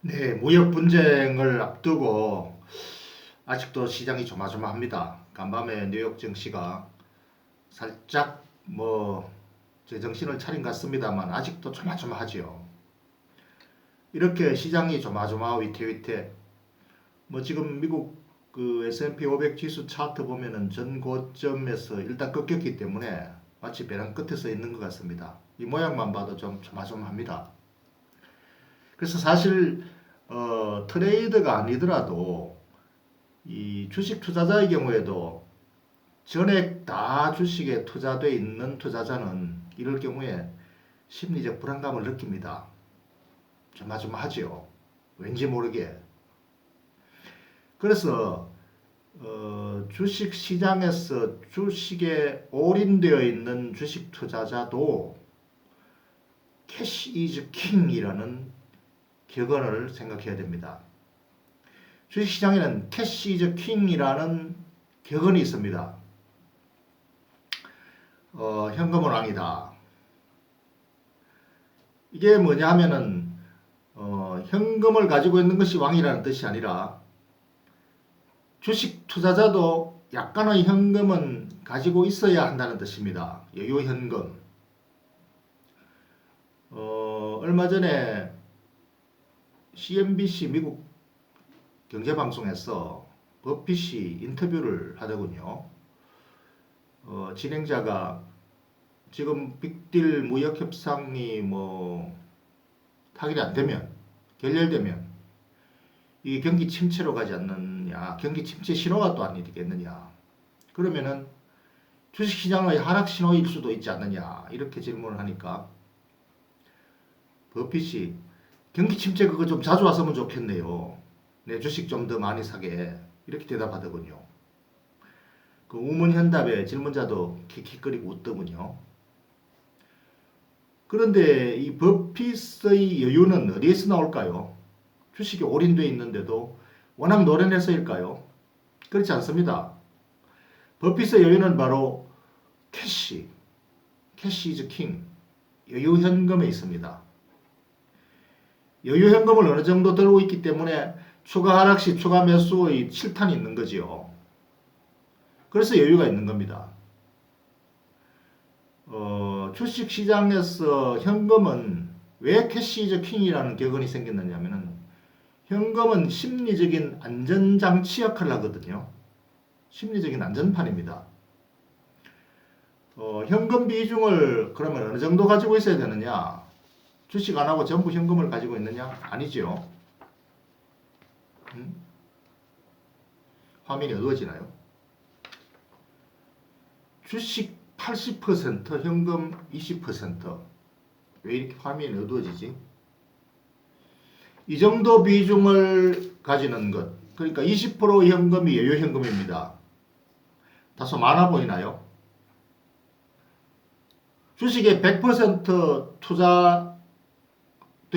네, 무역 분쟁을 앞두고 아직도 시장이 조마조마합니다. 간밤에 뉴욕 증시가 살짝 제정신을 차린 것 같습니다만 아직도 조마조마하지요. 이렇게 시장이 조마조마 위태위태 지금 미국 그 S&P 500 지수 차트 보면은 전 고점에서 일단 꺾였기 때문에 마치 벼랑 끝에 서 있는 것 같습니다. 이 모양만 봐도 좀 조마조마합니다. 그래서 사실 트레이드가 아니더라도 이 주식 투자자의 경우에도 전액 다 주식에 투자돼 있는 투자자는 이럴 경우에 심리적 불안감을 느낍니다. 조마조마하지요. 왠지 모르게. 그래서 주식 시장에서 주식에 올인되어 있는 주식 투자자도 캐시 이즈 킹이라는 격언을 생각해야 됩니다. 주식시장에는 캐시 이즈 킹이라는 격언이 있습니다. 현금은 왕이다. 이게 뭐냐 하면은 현금을 가지고 있는 것이 왕이라는 뜻이 아니라 주식 투자자도 약간의 현금은 가지고 있어야 한다는 뜻입니다. 여유 현금. 얼마 전에 CNBC 미국 경제방송에서 버핏이 인터뷰를 하더군요. 진행자가 지금 빅딜 무역 협상이 타결이 안 되면, 결렬되면 이 경기 침체로 가지 않느냐, 경기 침체 신호가 또 아니겠느냐. 그러면은 주식시장의 하락 신호일 수도 있지 않느냐, 이렇게 질문을 하니까 버핏이 경기 침체 그거 좀 자주 왔으면 좋겠네요. 내 주식 좀 더 많이 사게. 이렇게 대답하더군요. 그 우문현답에 질문자도 킥킥거리고 웃더군요. 그런데 이 버핏의 여유는 어디에서 나올까요? 주식에 올인되어 있는데도 워낙 노련해서일까요? 그렇지 않습니다. 버핏의 여유는 바로 캐시 이즈 킹, 여유 현금에 있습니다. 여유 현금을 어느 정도 들고 있기 때문에 추가 하락 시 추가 매수의 실탄이 있는 거지요. 그래서 여유가 있는 겁니다. 주식 시장에서 현금은 왜 캐시 이즈 킹이라는 격언이 생겼느냐면은 현금은 심리적인 안전장치 역할을 하거든요. 심리적인 안전판입니다. 현금 비중을 그러면 어느 정도 가지고 있어야 되느냐? 주식 안 하고 전부 현금을 가지고 있느냐? 아니죠. 화면이 어두워지나요? 주식 80%, 현금 20%. 왜 이렇게 화면이 어두워지지? 이 정도 비중을 가지는 것. 그러니까 20% 현금이 여유 현금입니다. 다소 많아 보이나요? 주식에 100% 투자되어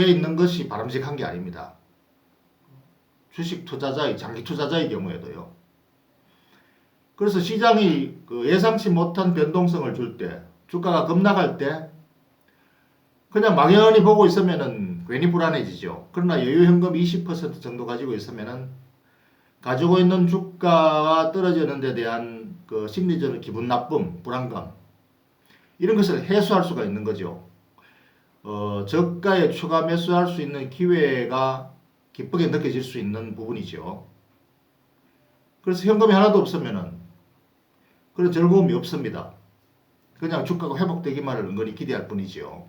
있는 것이 바람직한 게 아닙니다. 주식 투자자의, 장기 투자자의 경우에도요. 그래서 시장이 예상치 못한 변동성을 줄 때, 주가가 급락할 때, 그냥 막연히 보고 있으면은 괜히 불안해지죠. 그러나 여유 현금 20% 정도 가지고 있으면은 가지고 있는 주가가 떨어지는 데 대한 그 심리적인 기분 나쁨, 불안감, 이런 것을 해소할 수가 있는 거죠. 저가에 추가 매수할 수 있는 기회가 기쁘게 느껴질 수 있는 부분이죠. 그래서 현금이 하나도 없으면은 그런 즐거움이 없습니다. 그냥 주가가 회복되기만을 은근히 기대할 뿐이죠.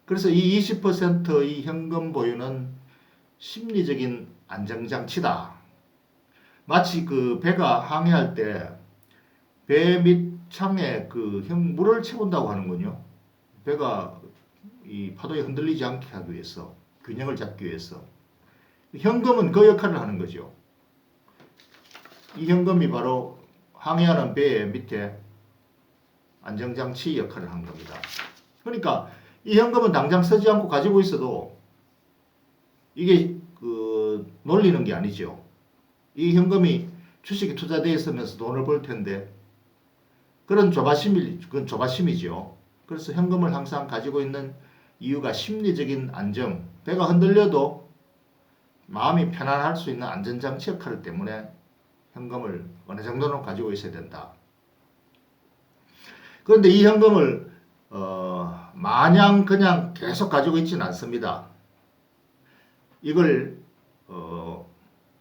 그래서 이 20%의 현금 보유는 심리적인 안정장치다. 마치 그 배가 항해할 때 배 밑창에 물을 채운다고 하는군요. 배가 이 파도에 흔들리지 않게 하기 위해서, 균형을 잡기 위해서. 현금은 그 역할을 하는 거죠. 이 현금이 바로 항해하는 배 밑에 안정장치 역할을 하는 겁니다. 그러니까 이 현금은 당장 쓰지 않고 가지고 있어도 이게 놀리는 게 아니죠. 이 현금이 주식에 투자되어 있으면서 돈을 벌 텐데 그건 조바심이죠. 그래서 현금을 항상 가지고 있는 이유가 심리적인 안정, 배가 흔들려도 마음이 편안할 수 있는 안전장치 역할 때문에 현금을 어느 정도는 가지고 있어야 된다. 그런데 이 현금을 마냥 그냥 계속 가지고 있지는 않습니다. 이걸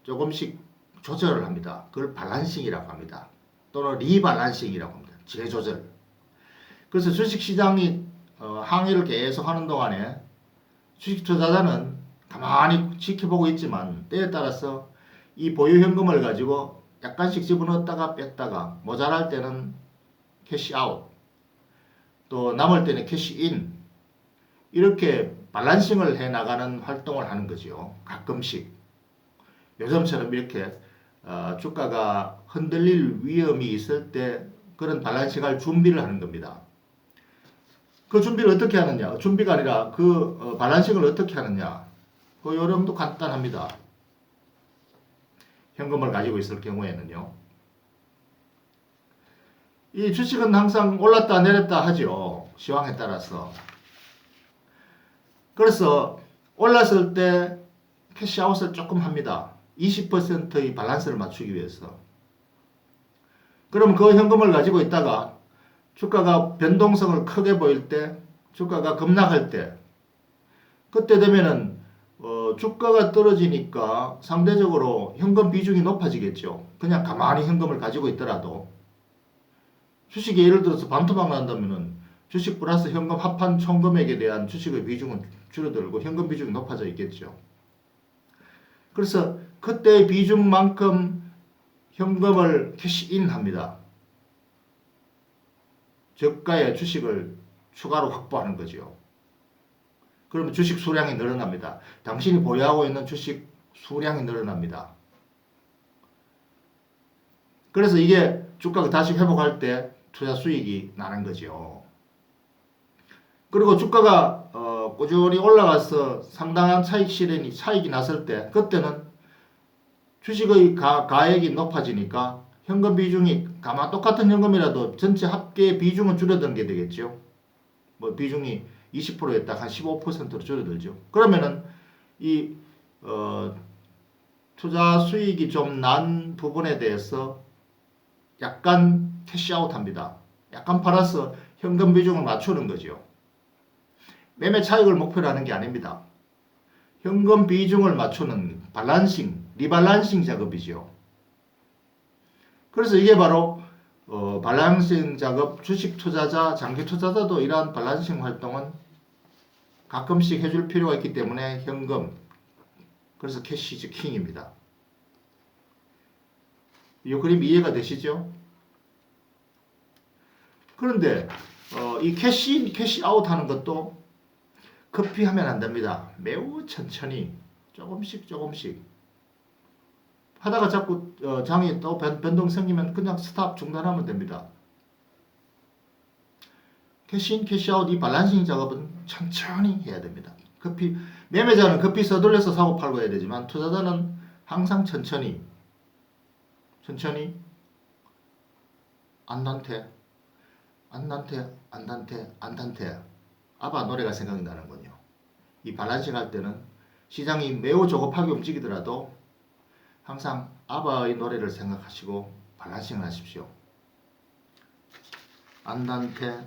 조금씩 조절을 합니다. 그걸 밸런싱이라고 합니다. 또는 리밸런싱이라고 합니다. 재조절. 그래서 주식시장이 항해를 계속 하는 동안에 주식 투자자는 가만히 지켜보고 있지만 때에 따라서 이 보유 현금을 가지고 약간씩 집어넣었다가 뺐다가 모자랄 때는 캐시아웃, 또 남을 때는 캐시인, 이렇게 밸런싱을 해나가는 활동을 하는 거죠. 가끔씩. 요즘처럼 이렇게 주가가 흔들릴 위험이 있을 때 그런 밸런싱할 준비를 하는 겁니다. 그 준비를 어떻게 하느냐? 준비가 아니라 그 밸런싱을 어떻게 하느냐? 그 요령도 간단합니다. 현금을 가지고 있을 경우에는요. 이 주식은 항상 올랐다 내렸다 하죠. 시황에 따라서. 그래서 올랐을 때 캐시아웃을 조금 합니다. 20%의 밸런스를 맞추기 위해서. 그럼 그 현금을 가지고 있다가 주가가 변동성을 크게 보일 때, 주가가 급락할 때, 그때 되면은 주가가 떨어지니까 상대적으로 현금 비중이 높아지겠죠. 그냥 가만히 현금을 가지고 있더라도 주식이 예를 들어서 반토막 난다면은 주식 플러스 현금 합한 총금액에 대한 주식의 비중은 줄어들고 현금 비중이 높아져 있겠죠. 그래서 그때의 비중만큼 현금을 캐시인 합니다. 저가의 주식을 추가로 확보하는 거죠. 그러면 주식 수량이 늘어납니다. 당신이 보유하고 있는 주식 수량이 늘어납니다. 그래서 이게 주가가 다시 회복할 때 투자 수익이 나는 거죠. 그리고 주가가 꾸준히 올라가서 상당한 차익이 났을 때 그때는 주식의 가액이 높아지니까 현금 비중이 똑같은 현금이라도 전체 합계 비중은 줄어드는 게 되겠죠. 뭐 비중이 20%였다 한 15%로 줄어들죠. 그러면은 이 투자 수익이 좀 난 부분에 대해서 약간 캐시아웃 합니다. 약간 팔아서 현금 비중을 맞추는 거죠. 매매 차익을 목표로 하는 게 아닙니다. 현금 비중을 맞추는 밸런싱, 리밸런싱 작업이죠. 그래서 이게 바로 밸런싱 작업, 주식 투자자, 장기 투자자도 이러한 밸런싱 활동은 가끔씩 해줄 필요가 있기 때문에 현금, 그래서 캐시 이즈 킹입니다. 이 그림 이해가 되시죠? 그런데 이 캐시아웃 하는 것도 급히하면 안 됩니다. 매우 천천히 조금씩 하다가 자꾸 장이 또 변동 생기면 그냥 스탑 중단하면 됩니다. 캐시인 캐시아웃 이 밸런싱 작업은 천천히 해야 됩니다. 매매자는 급히 서둘러서 사고 팔고 해야 되지만 투자자는 항상 천천히 안단테 아바 노래가 생각이 나는군요. 이 밸런싱 할 때는 시장이 매우 조급하게 움직이더라도 항상 아바의 노래를 생각하시고 밸런싱을 하십시오. 안단테